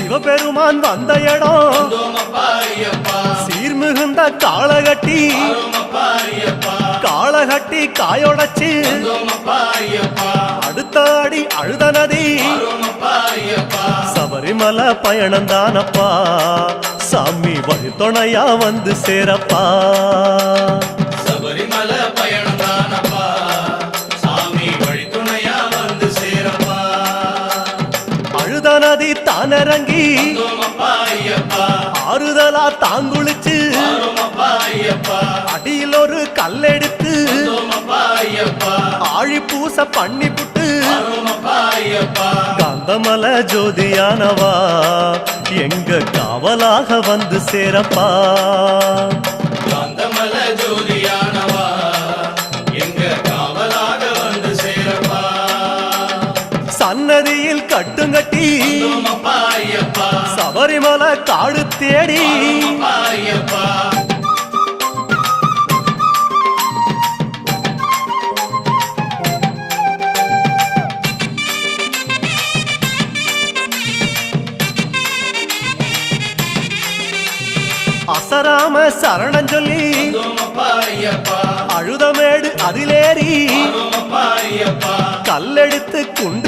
சிவபெருமான் வந்த இடம் சீர்மிகுந்த காளகட்டி காளகட்டி காயோடச்சு அடுத்த அடி அழுத நதி சபரிமலை பயணந்தானப்பா சாமி வழித்துணையா வந்து சேரப்பா சபரிமலை பயணந்தானப்பா சாமி வழித்துணையா வந்து சேரப்பா அழுத நதி தானிறங்கி ஆறுதலா தாங்குளிச்சு அடியில் ஒரு கல்லெடுத்து ஆழி பூச பண்ணி புட்டு காந்தமல ஜோதியானவா எங்க காவலாக வந்து சேரப்பா காந்தமல ஜோதியானவா எங்க காவலாக வந்து சேரப்பா சன்னதியில் கட்டுங்கட்டி சபரிமலை காடு தேடி அசராம சரணம் சொல்லி அழுதமேடு அதிலேறி கல்லெடுத்து குண்டு